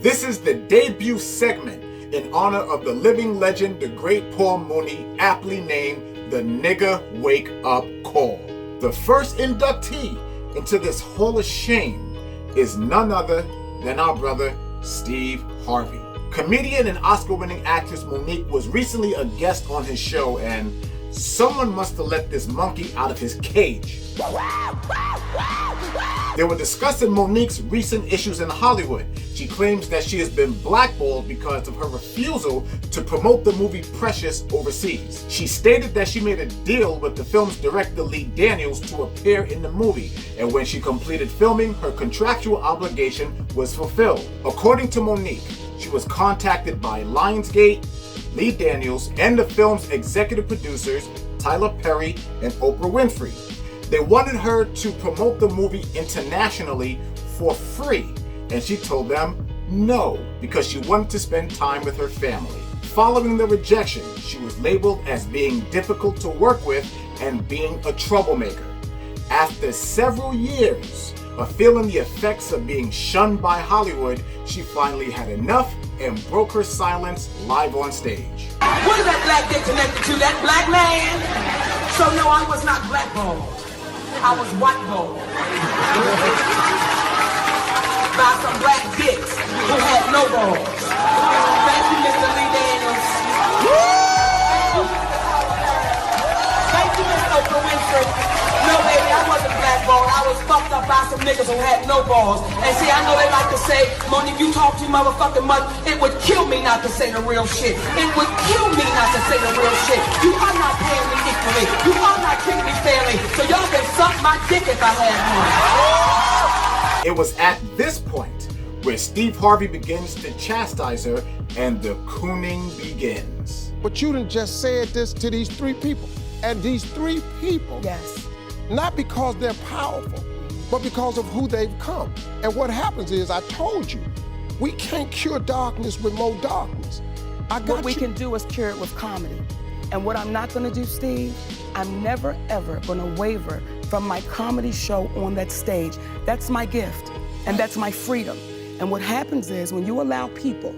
This is the debut segment in honor of the living legend, the Great Paul Mooney, aptly named the Nigga Wake Up Call. The first inductee into this Hall of Shame is none other than our brother, Steve Harvey. Comedian and Oscar-winning actress Monique was recently a guest on his show, and someone must have let this monkey out of his cage. They were discussing Monique's recent issues in Hollywood. She claims that she has been blackballed because of her refusal to promote the movie Precious overseas. She stated that she made a deal with the film's director Lee Daniels to appear in the movie, and when she completed filming, her contractual obligation was fulfilled. According to Monique, she was contacted by Lionsgate, Lee Daniels, and the film's executive producers, Tyler Perry and Oprah Winfrey. They wanted her to promote the movie internationally for free, and she told them no, because she wanted to spend time with her family. Following the rejection, she was labeled as being difficult to work with and being a troublemaker. After several years of feeling the effects of being shunned by Hollywood, she finally had enough and broke her silence live on stage. What is that black dick connected to? That black man? So no, I was not blackballed. I was whiteballed by some black dicks who had no balls. Thank you, Mr. Lee Daniels. Thank you, Miss Oprah Winfrey. No, baby, I wasn't blackballed. I was fucked up by some niggas who had no balls. And see, I know they like to say, Monique, you talk too motherfucking much. It would kill me not to say the real shit. It would kill me not to say the real shit. You are not paying me equally. You are not treating me fairly. So y'all can suck my dick if I had one. It was at this point where Steve Harvey begins to chastise her and the cooning begins. But you done just said this to these three people. And these three people, yes, not because they're powerful, but because of who they've come. And what happens is, I told you, we can't cure darkness with more darkness. What we can do is cure it with comedy. And what I'm not gonna do, Steve, I'm never ever gonna waver from my comedy show on that stage. That's my gift, and that's my freedom. And what happens is, when you allow people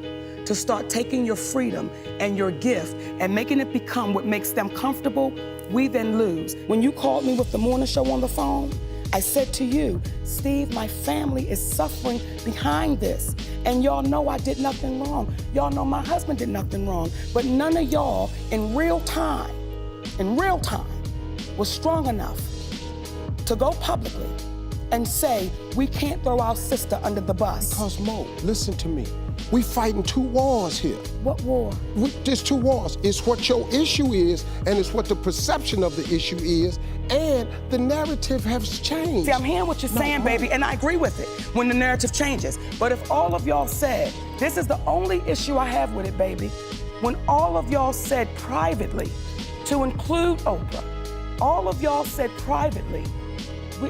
to start taking your freedom and your gift and making it become what makes them comfortable, we then lose. When you called me with the morning show on the phone, I said to you, Steve, my family is suffering behind this. And y'all know I did nothing wrong. Y'all know my husband did nothing wrong. But none of y'all in real time, was strong enough to go publicly and say, we can't throw our sister under the bus. Because Mo, listen to me. We fighting two wars here. What war? There's two wars. It's what your issue is, and it's what the perception of the issue is, and the narrative has changed. See, I'm hearing what you're saying, baby, and I agree with it when the narrative changes. But if all of y'all said, this is the only issue I have with it, baby, when all of y'all said privately, to include Oprah, all of y'all said privately,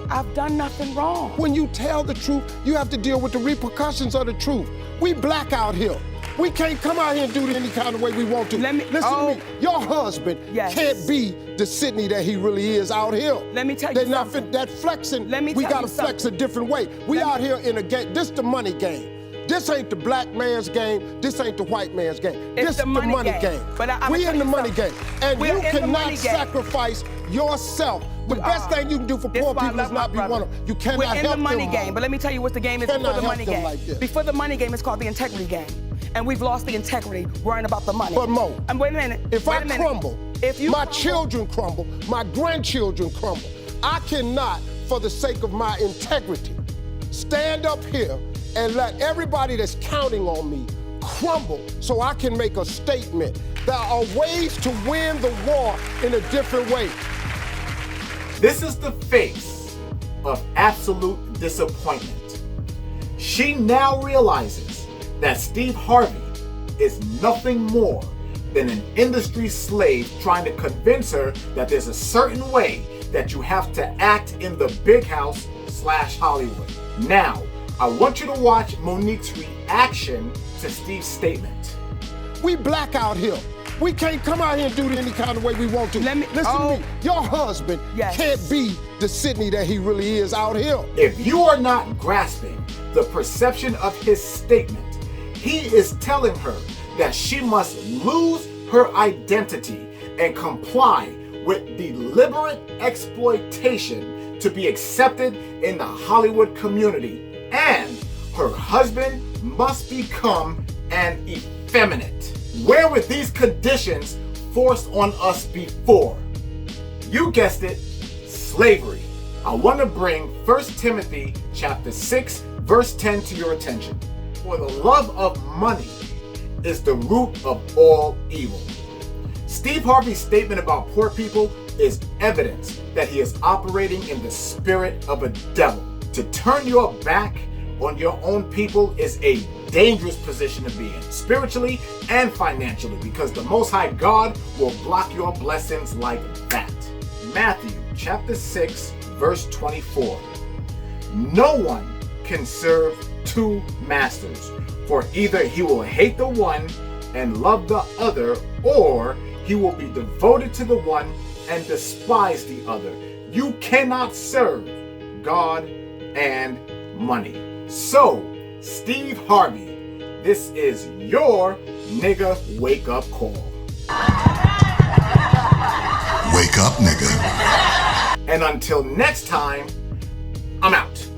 I've done nothing wrong. When you tell the truth, you have to deal with the repercussions of the truth. We black out here. We can't come out here and do it any kind of way we want to. Listen to me. Your husband can't be the Sydney that he really is out here. Let me tell you something. That flexing, we gotta flex a different way. We out here in a game. This the money game. This ain't the black man's game. This ain't the white man's game. This is the money game. But we in the money game. And you cannot sacrifice yourself. The best thing you can do for poor people is not be one of them. You cannot help them. We're in the money game, but let me tell you what the game is before the money game. Before the money game, it's called the integrity game. And we've lost the integrity worrying about the money. But Mo, and wait a minute. If I crumble, my children crumble, my grandchildren crumble. I cannot, for the sake of my integrity, stand up here and let everybody that's counting on me crumble so I can make a statement. There are ways to win the war in a different way. This is the face of absolute disappointment. She now realizes that Steve Harvey is nothing more than an industry slave trying to convince her that there's a certain way that you have to act in the big house / Hollywood. Now, I want you to watch Monique's reaction to Steve's statement. We black out here. We can't come out here and do it any kind of way we want to. Listen to me. Your husband can't be the Sydney that he really is out here. If you are not grasping the perception of his statement, He is telling her that she must lose her identity and comply with deliberate exploitation to be accepted in the Hollywood community, and her husband must become an effeminate. Where were these conditions forced on us before? You guessed it, slavery. I want to bring 1 Timothy chapter 6, verse 10 to your attention. For the love of money is the root of all evil. Steve Harvey's statement about poor people is evidence that he is operating in the spirit of a devil. To turn your back on your own people is a dangerous position to be in, spiritually and financially, because the Most High God will block your blessings like that. Matthew chapter 6, verse 24. No one can serve two masters, for either he will hate the one and love the other, or he will be devoted to the one and despise the other. You cannot serve God and money. So, Steve Harvey, this is your nigga wake up call. Wake up, nigga. And until next time, I'm out.